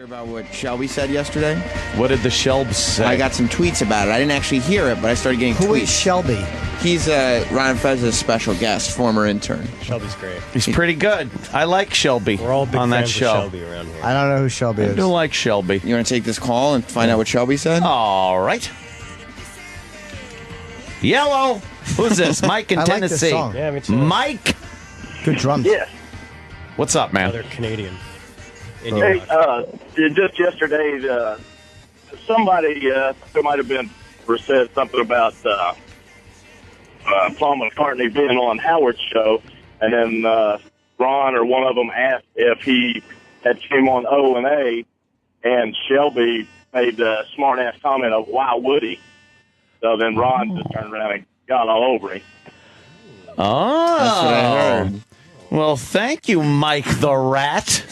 Hear about what Shelby said yesterday? What did the Shelbs say? I got some tweets about it. I didn't actually hear it, but I started getting tweets. Who is Shelby? He's Ron Fez's special guest, former intern. Shelby's great. He's pretty good. I like Shelby. We're all big on that fans show. of Shelby around here. I don't know who Shelby I is. do like Shelby. You want to take this call and find out what Shelby said? All right. Yellow. Who's this? Mike in I like this Tennessee. song. Yeah, me too. Mike. Good drums. Yes. What's up, man? Another Canadian. Hey, just yesterday, somebody there might have been or said something about Paul McCartney being on Howard's show, and then Ron or one of them asked if he had came on O&A, and Shelby made the smart-ass comment of, "Why would he?" So then Ron just turned around and got all over him. Oh. That's what I heard. Well, thank you, Mike the Rat.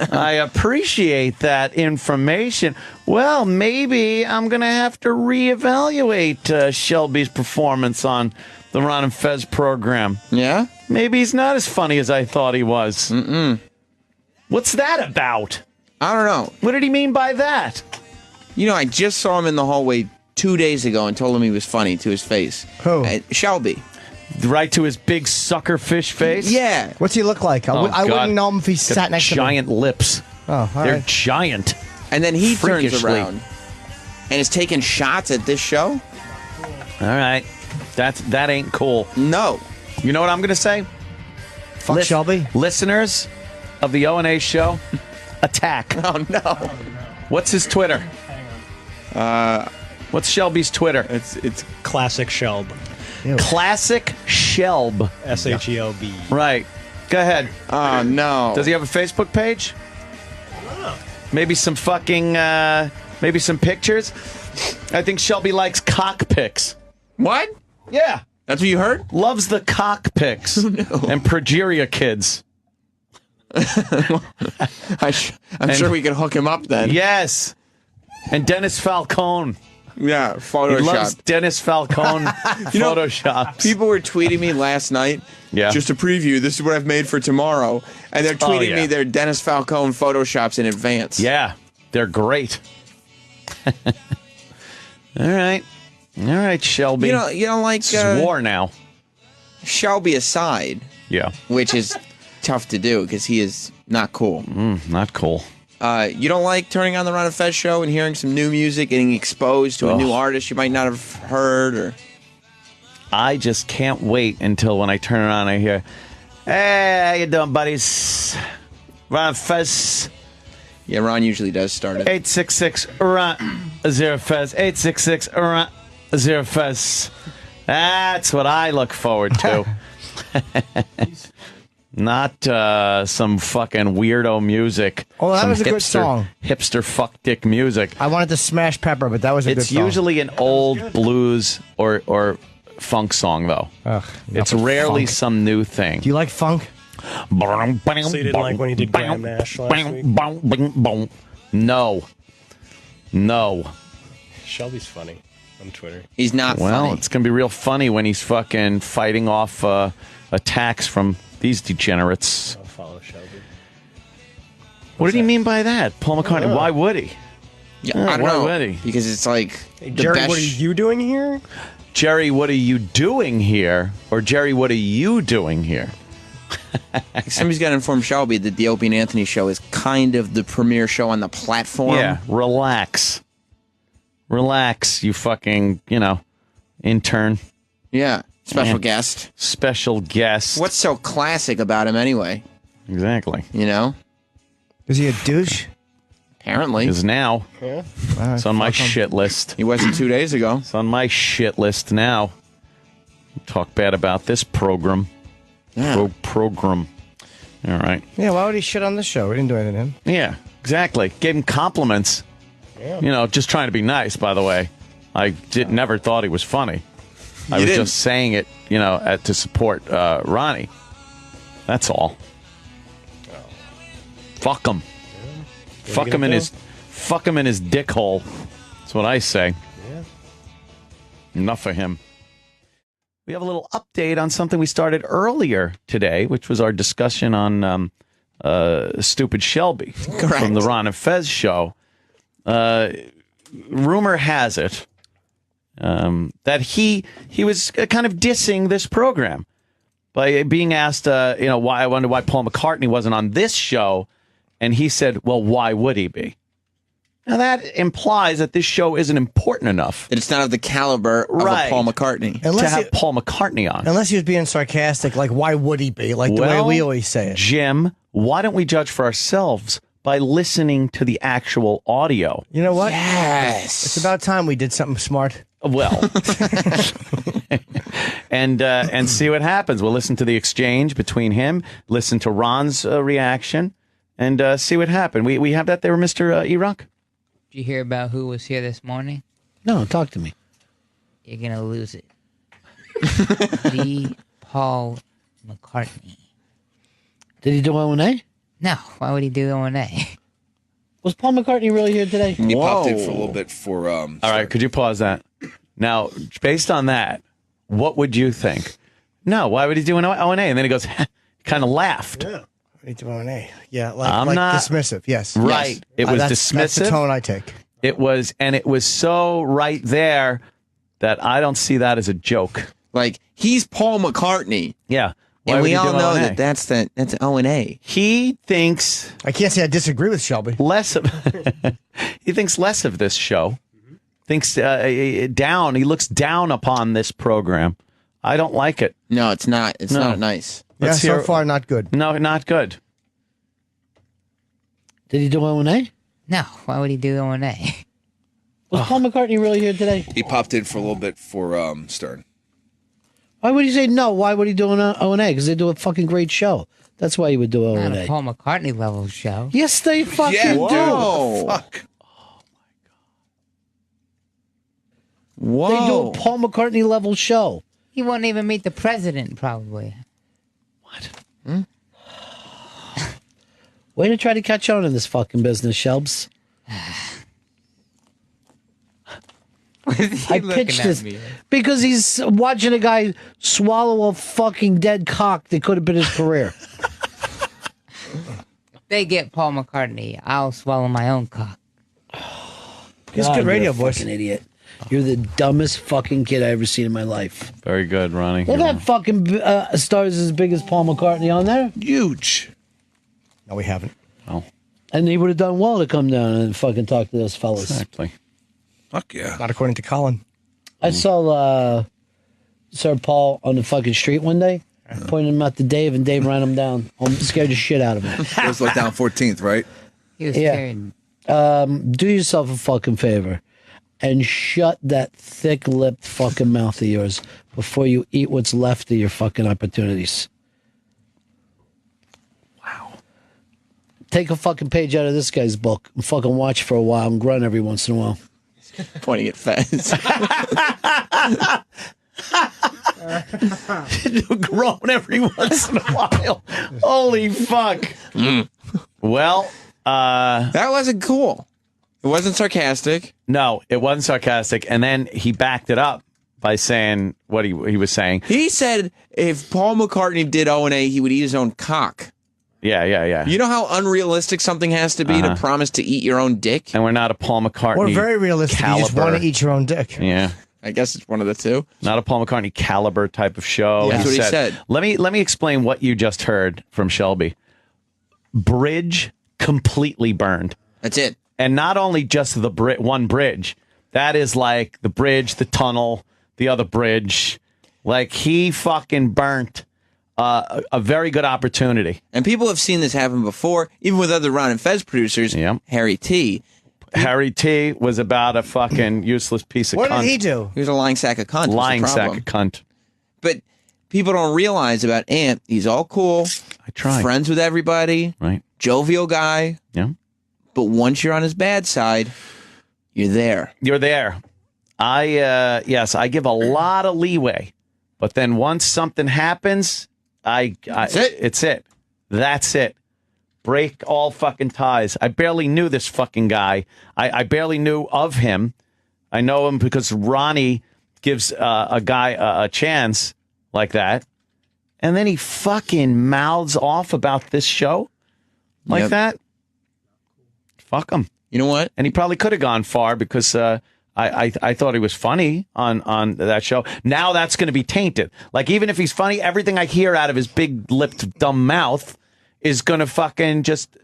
I appreciate that information. Well, maybe I'm going to have to reevaluate Shelby's performance on the Ron and Fez program. Yeah? Maybe he's not as funny as I thought he was. What's that about? I don't know. What did he mean by that? You know, I just saw him in the hallway 2 days ago and told him he was funny to his face. Who? Shelby. Right to his big suckerfish face? Yeah. What's he look like? I wouldn't know him if he Got sat next to me. giant lips. Oh, all They're right. giant. And then he turns Freakishly. around and is taking shots at this show? All right. That ain't cool. No. You know what I'm going to say? Fuck Shelby. Listeners of the O&A show, attack. Oh, no. What's his Twitter? What's Shelby's Twitter? It's Classic Shelb. Classic Shelb. SHELB. Right. Go ahead. Oh, no. Does he have a Facebook page? Maybe some fucking, maybe some pictures? I think Shelby likes cock pics. What? Yeah. That's what you heard? Loves the cock pics. And progeria kids. I'm sure we could hook him up then. Yes. And Dennis Falcone. Yeah, He Photoshop. loves Dennis Falcone You know, Photoshops. People were tweeting me last night. Yeah. Just a preview. This is what I've made for tomorrow. And they're tweeting yeah. me their Dennis Falcone Photoshops in advance. Yeah, they're great. All right, Shelby. You don't like This is war now. Shelby aside, Yeah, which is tough to do because he is not cool. not cool. You don't like turning on the Ron and Fez show and hearing some new music, getting exposed to a new artist you might not have heard, or I just can't wait until when I turn it on, I hear, "Hey, how you doing, buddies? Ron Fez, yeah, Ron usually does start it. 866 Ron 0 Fez, 866 Ron 0 Fez." That's what I look forward to. Not some fucking weirdo music. Oh, that Some was a good song. Hipster fuck dick music. I wanted to smash Pepper, but that was a good It's song. usually an old blues or funk song, though. Ugh, It's enough with rarely funk. some new thing. Do you like funk? So you didn't like when he did Graham Nash last week? No. Shelby's funny on Twitter. He's not Well, funny. it's going to be real funny when he's fucking fighting off attacks from these degenerates. I'll follow Shelby. What did he mean by that? Paul McCartney, why would he? Yeah, I don't why know. would he? Because it's like Hey, the Jerry, best. what are you doing here? Jerry, what are you doing here? Or Jerry, what are you doing here? Somebody's got to inform Shelby that the Opie and Anthony show is kind of the premier show on the platform. Yeah, relax. Relax, you fucking, intern. Yeah. Special Yeah. guest. Special guest. What's so classic about him anyway? Exactly. You know? Is he a douche? Apparently. Is now. Yeah. It's on my shit list. He wasn't 2 days ago. It's on my shit list now. Talk bad about this program. Yeah. Program. All right. Yeah, why would he shit on this show? We didn't do anything to him. Yeah, exactly. Gave him compliments. Yeah. Just trying to be nice, by the way. I never thought he was funny. I was didn't. just saying it, to support Ronnie. That's all. Fuck him. Fuck him in his dick hole. That's what I say. Yeah. Enough of him. We have a little update on something we started earlier today, which was our discussion on Stupid Shelby Correct. from the Ron and Fez show. Rumor has it that he was kind of dissing this program by being asked, why I wonder why Paul McCartney wasn't on this show, and he said, "Well, why would he be?" Now that implies that this show isn't important enough That it's not of the caliber of a Paul McCartney. to have Paul McCartney on. Unless he was being sarcastic, like, why would he be? Like the way we always say it. Jim, why don't we judge for ourselves by listening to the actual audio? You know what? Yes. It's about time we did something smart. Well, and see what happens. We'll listen to the exchange between him, listen to Ron's reaction, and see what happened. We have that there, Mr. E-Rock? Did you hear about who was here this morning? No, talk to me. You're going to lose it. The Paul McCartney. Did he do O&A? No, why would he do O&A? Was Paul McCartney really here today? He popped in for a little bit for. All right, could you pause that? Now, based on that, what would you think? No, why would he do an O&A? And then he goes, kind of laughed. Yeah. Yeah, I'm like not dismissive. Yes, right. Yes. It was That's the dismissive. tone I take. It was so right there that I don't see that as a joke. Like, he's Paul McCartney. Yeah, why And would we he all do know O&A? that's O&A. He thinks I can't say I disagree with Shelby. less of he thinks less of this show. Thinks down. He looks down upon this program. I don't like it. No, it's not. It's No. not nice. Let's So hear- far, not good. No, not good. Did he do O&A? No, why would he do O&A? Was Paul McCartney really here today? He popped in for a little bit for Stern. Why would he say no? Why would he do an O&A? Because they do a fucking great show. That's why he would do Not a O&A. Paul McCartney level show. Yes, they fucking Yeah, do. Whoa. Fuck. Whoa. They do a Paul McCartney level show. He won't even meet the president, probably. Way to try to catch on in this fucking business, Shelbs. I pitched this because he's watching a guy swallow a fucking dead cock that could have been his career. They get Paul McCartney. I'll swallow my own cock. He's a God, good radio you're a voice. fucking idiot. You're the dumbest fucking kid I ever seen in my life. Very good, Ronnie. Look at that fucking stars as big as Paul McCartney on there. Huge. No, we haven't. Oh, And he would have done well to come down and fucking talk to those fellas. exactly. Fuck yeah. Not according to Colin. I saw Sir Paul on the fucking street one day, pointed him out to Dave, and Dave ran him down. Scared the shit out of him. It was like down 14th, right? He was Yeah. carrying. Do yourself a fucking favor and shut that thick-lipped fucking mouth of yours before you eat what's left of your fucking opportunities. Wow. Take a fucking page out of this guy's book and fucking watch for a while and grunt every once in a while. Pointing at Fez. Groan every once in a while. Holy fuck. Well, That wasn't cool. It wasn't sarcastic. no, it wasn't sarcastic. And then he backed it up by saying what he was saying. He said if Paul McCartney did O&A, he would eat his own cock. Yeah. You know how unrealistic something has to be to promise to eat your own dick? And we're not a Paul McCartney. We're very realistic. You just caliber. want to eat your own dick. Yeah. I guess it's one of the two. Not a Paul McCartney caliber type of show. That's what he said. Let me explain what you just heard from Shelby. Bridge completely burned. That's it. And not only just the one bridge. That is like the bridge, the tunnel, the other bridge. Like he fucking burnt a very good opportunity. And people have seen this happen before, even with other Ron and Fez producers. Yeah. Harry T. Harry T was about a fucking useless piece of What cunt. did he do? He was a lying sack of cunt. was the Lying sack problem. of cunt. But people don't realize about Ant. He's all cool. I tried. Friends with everybody. Right. Jovial guy. Yeah. But once you're on his bad side, you're there. You're there. Yes, I give a lot of leeway, but then once something happens, That's it. It's it. That's it. Break all fucking ties. I barely knew this fucking guy. I barely knew of him. I know him because Ronnie gives a guy a chance like that, and then he fucking mouths off about this show. like Yep. that. Fuck him. You know what? And he probably could have gone far because I thought he was funny on that show. Now that's going to be tainted. Like, even if he's funny, everything I hear out of his big-lipped, dumb mouth is going to fucking just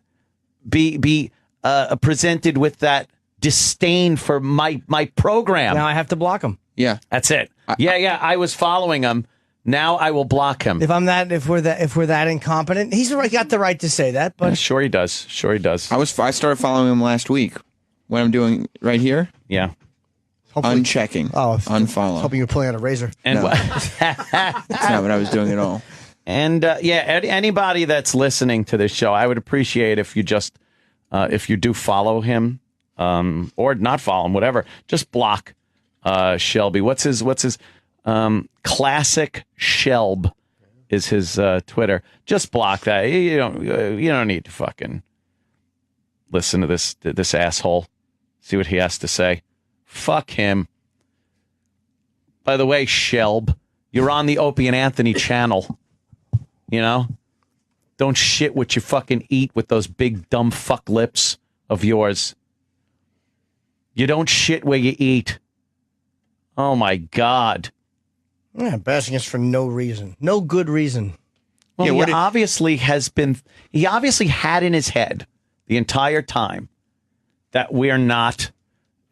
be presented with that disdain for my program. Now I have to block him. Yeah. That's it. Yeah. I was following him. Now I will block him. If we're that incompetent, he's got the right to say that. But Sure he does. I started following him last week. What I'm doing right here, Yeah. unchecking, unfollow. hoping you're pulling out a razor. And No. That's not what I was doing at all. And anybody that's listening to this show, I would appreciate if you just if you do follow him or not follow him, whatever. Just block Shelby. What's his classic Shelb is his Twitter. Just block that. You don't need to fucking listen to this asshole. See what he has to say. Fuck him. By the way, Shelb, you're on the Opie and Anthony channel. You know? Don't shit what you fucking eat with those big dumb fuck lips of yours. You don't shit where you eat. Oh my God. Yeah, bashing us for no reason. No good reason. Well, Yeah, he obviously had in his head the entire time that we're not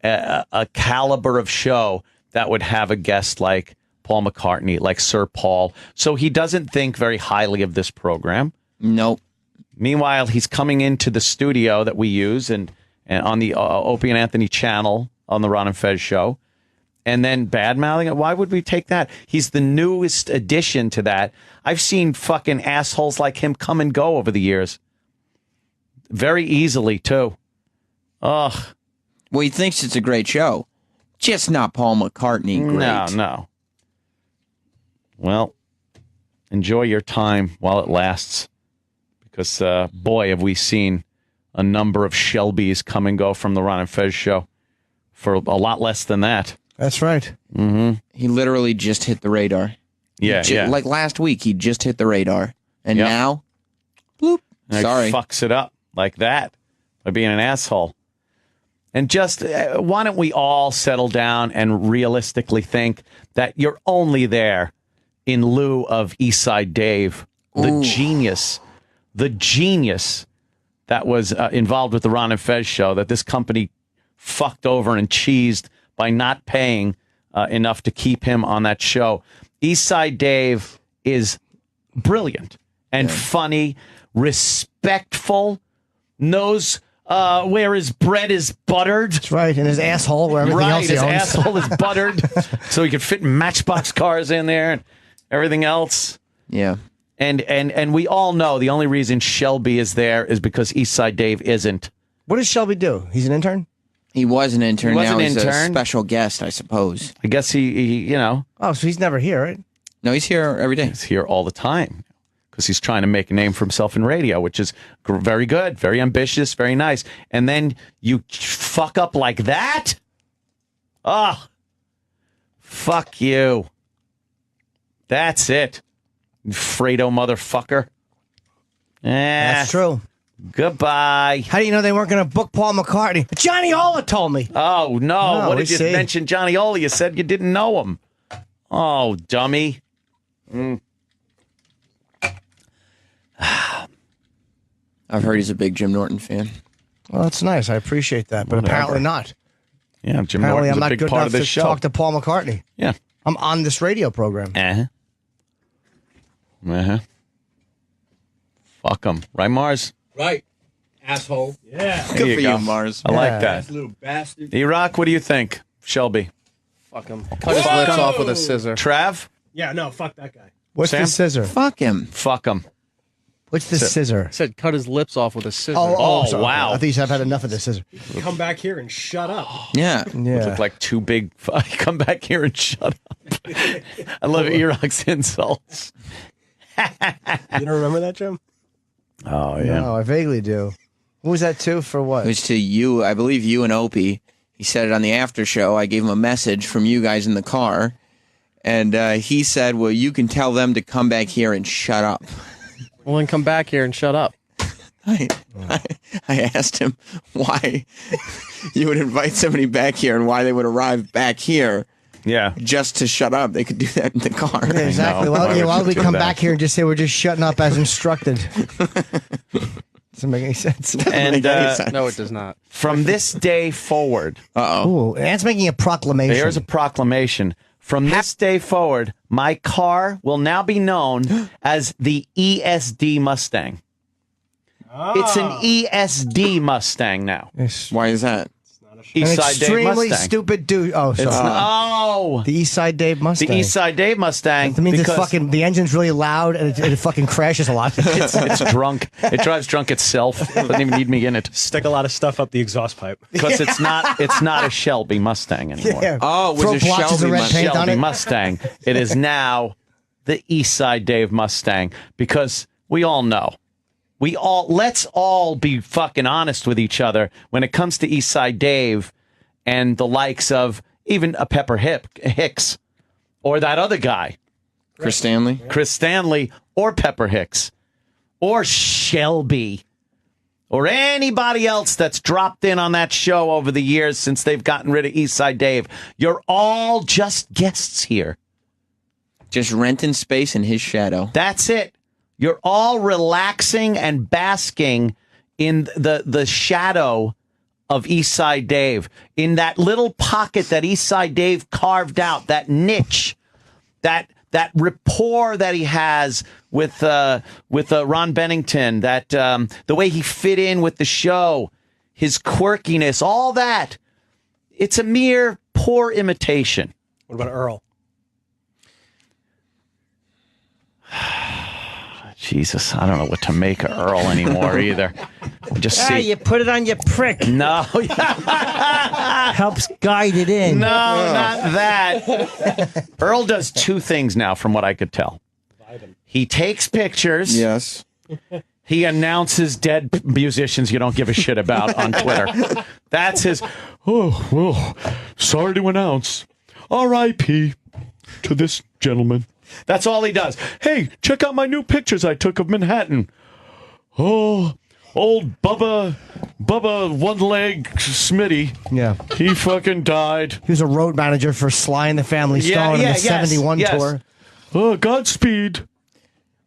a caliber of show that would have a guest like Paul McCartney, like Sir Paul. So he doesn't think very highly of this program. Nope. Meanwhile, he's coming into the studio that we use and on the Opie and Anthony channel on the Ron and Fez show. And then bad-mouthing it. Why would we take that? He's the newest addition to that. I've seen fucking assholes like him come and go over the years. Very easily, too. Ugh. Well, he thinks it's a great show. Just not Paul McCartney great. No. Well, enjoy your time while it lasts. Because, boy, have we seen a number of Shelbys come and go from the Ron and Fez show for a lot less than that. That's right. Mm-hmm. He literally just hit the radar. Yeah. Like last week, he just hit the radar. And Yep. now, bloop. And Sorry. fucks it up like that by being an asshole. And just why don't we all settle down and realistically think that you're only there in lieu of Eastside Dave, the genius that was involved with the Ron and Fez show that this company fucked over and cheesed by not paying enough to keep him on that show. Eastside Dave is brilliant and funny, respectful, knows where his bread is buttered. That's right. And his asshole where everything else he his owns. asshole is buttered, so he could fit Matchbox cars in there and everything else. Yeah. And we all know the only reason Shelby is there is because Eastside Dave isn't. What does Shelby do? He's an intern? He was an intern. He was now an he's a intern. special guest, I suppose. I guess he Oh, so he's never here, right? No, he's here every day. he's here all the time because he's trying to make a name for himself in radio, which is very good, very ambitious, very nice. And then you fuck up like that? Oh, fuck you. That's it. You Fredo motherfucker. That's true. Goodbye. How do you know they weren't going to book Paul McCartney? Johnny Ola told me. Oh, no. What we did you see. mention Johnny Ola? You said you didn't know him. Oh, dummy. I've heard he's a big Jim Norton fan. Well, that's nice. I appreciate that. But Whatever. apparently not. Yeah, Jim Apparently Norton's I'm a not big good part enough of this to show. talk to Paul McCartney. Yeah. I'm on this radio program. Fuck him. Right, Mars? Right. Asshole. Yeah. There Good you for go. you, Mars. I like that. Little bastard. E-Rock, what do you think? Shelby. Fuck him. Cut his lips off with a scissor. Trav? Yeah, no, fuck that guy. What's Sam? the scissor? Fuck him. Fuck him. What's the scissor? I said cut his lips off with a scissor. Oh, sorry. wow. I ththink you said I've had enough of this scissor. Come back here and shut up. Yeah. Yeah. Look like two big... Come back here and shut up. I love E-Rock's insults. You don't remember that, Jim? Oh, yeah. No, I vaguely do. What was that to? For what? It was to you, I believe you and Opie. He said it on the after show. I gave him a message from you guys in the car. And he said, well, you can tell them to come back here and shut up. Well, then come back here and shut up. I asked him why you would invite somebody back here and why they would arrive back here. Yeah. Just to shut up. They could do that in the car. Yeah, exactly. Why don't we come back here and just say we're just shutting up as instructed? Doesn't make any sense. And No, it does not. from this day forward, Ooh, Ant's making a proclamation. here's a proclamation. From this day forward, my car will now be known as the ESD Mustang. It's an ESD Mustang now. Why is that? An Eastside Dave extremely Mustang. stupid dude. Oh, sorry. It's not, The Eastside Dave Mustang. the Eastside Dave Mustang. That means it's because the engine's really loud and it fucking crashes a lot. it's drunk. It drives drunk itself. Doesn't even need me in it Stick a lot of stuff up the exhaust pipe. because it's not a Shelby Mustang anymore. Yeah. Oh, it was Throw a blotches Shelby of red Mustang. paint on Shelby it. Mustang. It is now the Eastside Dave Mustang because we all know. Let's all be fucking honest with each other when it comes to Eastside Dave and the likes of even a Pepper Hicks or that other guy, Chris Stanley, or Pepper Hicks or Shelby or anybody else that's dropped in on that show over the years since they've gotten rid of Eastside Dave. You're all just guests here. Just renting space in his shadow. That's it. You're all relaxing and basking in the shadow of Eastside Dave, in that little pocket that Eastside Dave carved out, that niche, that rapport that he has with Ron Bennington, that the way he fit in with the show, his quirkiness, all that. It's a mere poor imitation. What about Earl? Jesus, I don't know what to make of Earl anymore either. Just see. you put it on your prick. No, Helps guide it in. no, not that. Earl does two things now, from what I could tell. He takes pictures. Yes. He announces dead musicians you don't give a shit about on Twitter. That's his. Oh, well, sorry to announce. R.I.P. to this gentleman. That's all he does. Hey, check out my new pictures I took of Manhattan. Oh, old Bubba One Leg Smitty. Yeah. He fucking died. He was a road manager for Sly and the Family Stone on the 71 tour. Oh, Godspeed.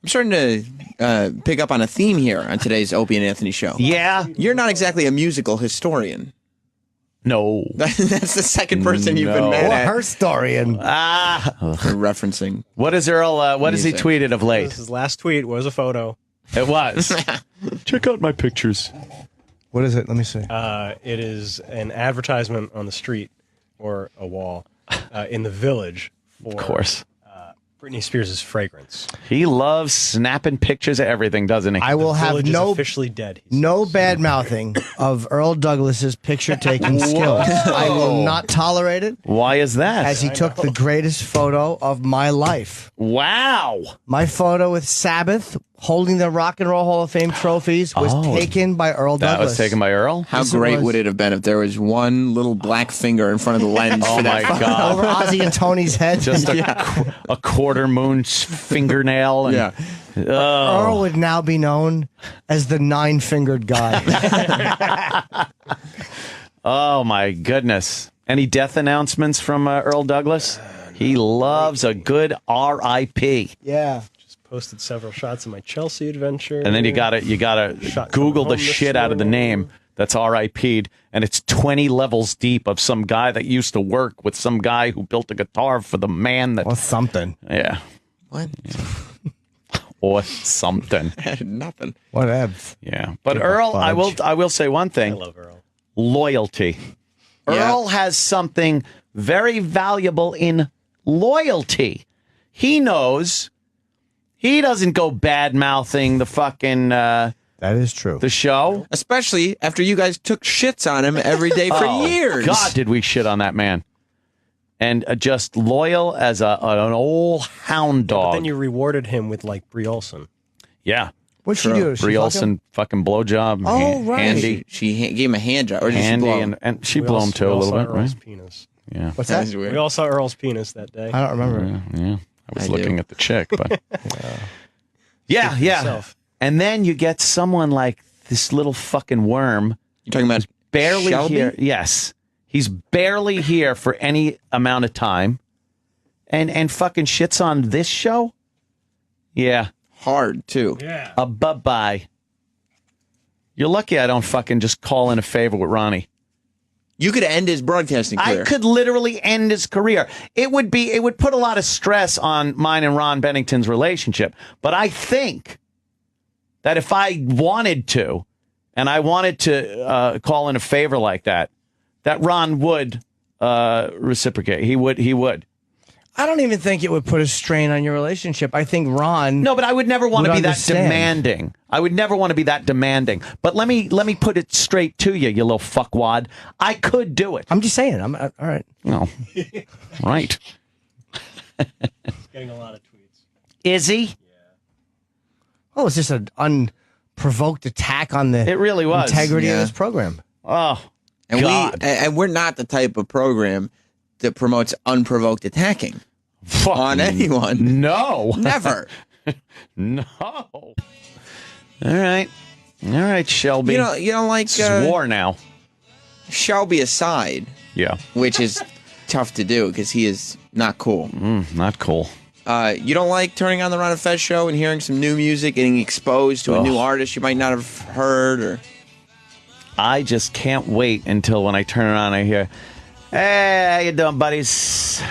I'm starting to pick up on a theme here on today's Opie and Anthony show. Yeah. You're not exactly a musical historian. No. That's the second person you've been mad Or at. her historian. For referencing. What is Earl? What has he Music. tweeted of late? His last tweet was a photo. It was. Check out my pictures. What is it? Let me see. It is an advertisement on the street or a wall in the Village for Of course. Britney Spears' fragrance. He loves snapping pictures of everything, doesn't he? I will have Village is no officially dead. he no says. bad mouthing of Earl Douglass's picture taking skills. I will not tolerate it, Why is that? as he took the greatest photo of my life. Wow. My photo with Sabbath holding the Rock and Roll Hall of Fame trophies was taken by Earl That Douglas. was taken by Earl? How Yes, it great was. would it have been if there was one little black finger in front of the lens Oh for my that photo? God. Over Ozzy and Tony's head. Just a quarter moon's fingernail. And, Yeah. Earl would now be known as the nine-fingered guy. Oh, my goodness. Any death announcements from Earl Douglas? He loves a good R.I.P. Yeah. Posted several shots of my Chelsea adventure. And then you gotta Shot Google someone the home this shit out of the morning. name that's R.I.P'd, and it's 20 levels deep of some guy that used to work with some guy who built a guitar for the man that. Well, something. Yeah. What? Or something. Nothing. Whatevs. Yeah. But Give a Earl, fudge. I will say one I thing. love Earl. Loyalty. Yeah. Earl has something very valuable in loyalty. He knows he doesn't go bad mouthing the fucking That is true. the show. Especially after you guys took shits on him every day for years. God, did we shit on that man? And just loyal as an old hound But dog. then you rewarded him with like Brie Olson. Yeah. What'd she do? She Brie fuck him? Olsen fucking blowjob. Oh, right. Handy. She gave him a hand job. Or did Handy. she blow him? And she We blew all- him too we a all little saw bit, Earl's right? penis. Yeah. What's That that? is weird. We all saw Earl's penis that day. I don't remember. Yeah. I was I looking do. at the chick, but yeah. Speak for yourself. And then you get someone like this little fucking worm. You're talking about Barely Shelby? here. Yes. He's barely here for any amount of time. And fucking shits on this show? Yeah. Hard, too. Yeah. Bye-bye. You're lucky I don't fucking just call in a favor with Ronnie. You could end his broadcasting career. I could literally end his career. It would put a lot of stress on mine and Ron Bennington's relationship. But I think that if I wanted to, and I wanted to call in a favor like that Ron would reciprocate. He would. I don't even think it would put a strain on your relationship. I think Ron. No, but I would never want to be understand. that demanding. I would never want to be that demanding. But let me put it straight to you, you little fuckwad. I could do it. I'm just saying. I'm all right. No. Right. He's getting a lot of tweets. Is he? Oh, it's just an unprovoked attack on the It really was. integrity of Yeah. this program. Oh, And God. we're not the type of program that promotes unprovoked attacking Fuck on anyone. No. Never. No. All right, Shelby. You don't like This is war now. Shelby aside, Yeah. which is tough to do because he is not cool. Not cool. You don't like turning on the Ron and Fez show and hearing some new music, getting exposed to a new artist you might not have heard, or I just can't wait until when I turn it on, I hear, "Hey, how you doing, buddies?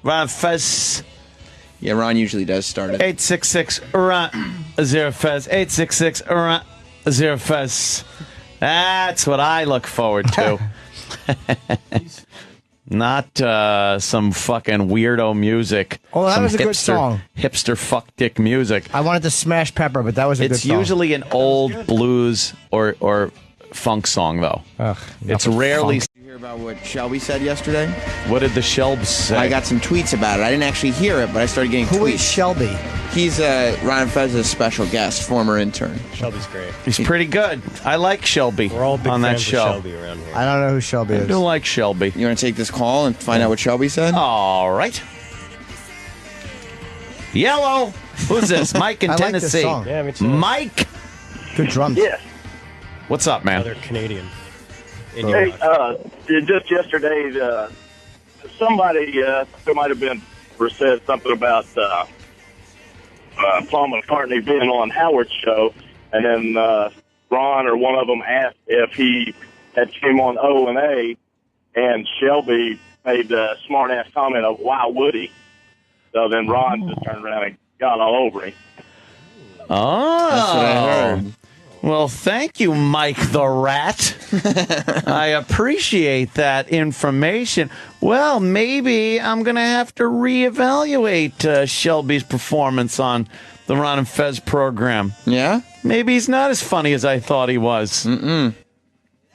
Ron Fez, yeah, Ron usually does start it. 866 Ron 0 Fez, 866 Ron 0 Fez." That's what I look forward to. Not some fucking weirdo music. Oh, that Some was a good song. Hipster fuck dick music. I wanted to smash Pepper, but that was a good It's song. usually an old blues or funk song, though. Ugh, It's enough of rarely. funk. Did you hear about what Shelby said yesterday? What did the Shelbs say? I got some tweets about it. I didn't actually hear it, but I started getting Who tweets. is Shelby? He's Ron and Fez's special guest, former intern. Shelby's great. He's pretty good. I like Shelby We're all big on that fans show. of Shelby around here. I don't know who Shelby I is. do like Shelby. You want to take this call and find out what Shelby said? All right. Yellow. Who's this? Mike in I like this Tennessee. song. Yeah, me too. Mike. Good drums. Yes. What's up, man? Another Canadian. Hey, just yesterday, somebody there might have been or said something about Paul McCartney being on Howard's show, and then Ron or one of them asked if he had came on O&A, and Shelby made the smart-ass comment of, "Why would he?" So then Ron just turned around and got all over him. Oh. That's what I heard. Well, thank you, Mike the Rat. I appreciate that information. Well, maybe I'm going to have to reevaluate Shelby's performance on the Ron and Fez program. Yeah? Maybe he's not as funny as I thought he was. Mm-mm.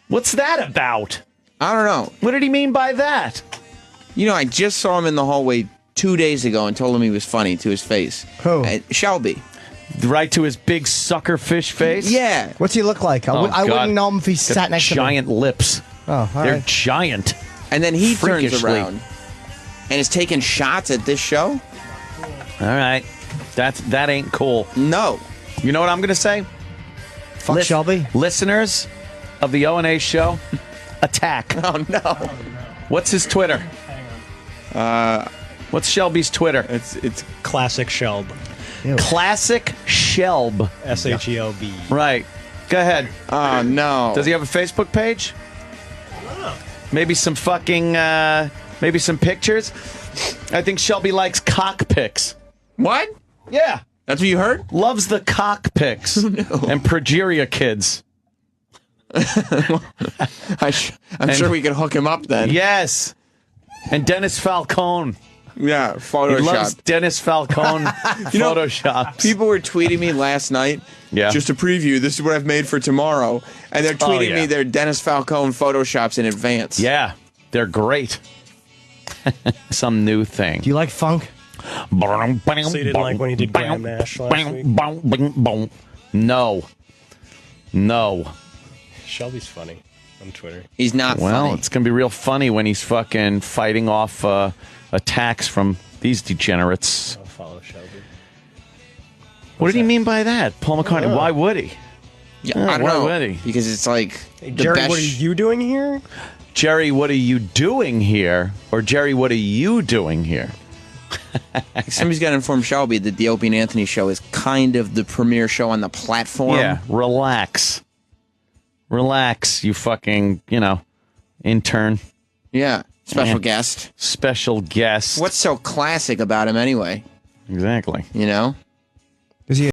What's that about? I don't know. What did he mean by that? You know, I just saw him in the hallway 2 days ago and told him he was funny to his face. Who? Shelby. Right to his big sucker fish face? Yeah. What's he look like? I God. wouldn't know him if he sat next to me. Giant lips. Oh, all They're right. giant. And then he turns Freakishly. around and is taking shots at this show? All right. That ain't cool. No. You know what I'm going to say? Fuck Shelby. Listeners of the O&A show, attack. Oh, no. What's his Twitter? What's Shelby's Twitter? It's Classic Shelb. Classic Shelb. SHELB. Right. Go ahead. Oh, no. Does he have a Facebook page? Maybe some fucking, maybe some pictures? I think Shelby likes cock pics. What? Yeah. That's what you heard? Loves the cock pics. And progeria kids. I'm sure we can hook him up then. Yes. And Dennis Falcone. Yeah, He Photoshop. loves Dennis Falcone Photoshops. People were tweeting me last night. Yeah. Just a preview. This is what I've made for tomorrow. And they're tweeting yeah. me their Dennis Falcone Photoshops in advance. Yeah, they're great. Some new thing. Do you like funk? So you didn't like when he did Graham Nash last week? No. Shelby's funny on Twitter. He's not Well, funny. it's going to be real funny when he's fucking fighting off attacks from these degenerates. I'll follow Shelby. What did he mean by that? Paul McCartney, why would he? Yeah, I don't why know. would he? Because it's like Hey, the Jerry, best. what are you doing here? Jerry, what are you doing here? Or Jerry, what are you doing here? Somebody's got to inform Shelby that the Opie and Anthony show is kind of the premier show on the platform. Yeah, relax. Relax, you fucking, intern. Yeah. Special Yeah. guest. Special guest. What's so classic about him anyway? Exactly. You know? Does he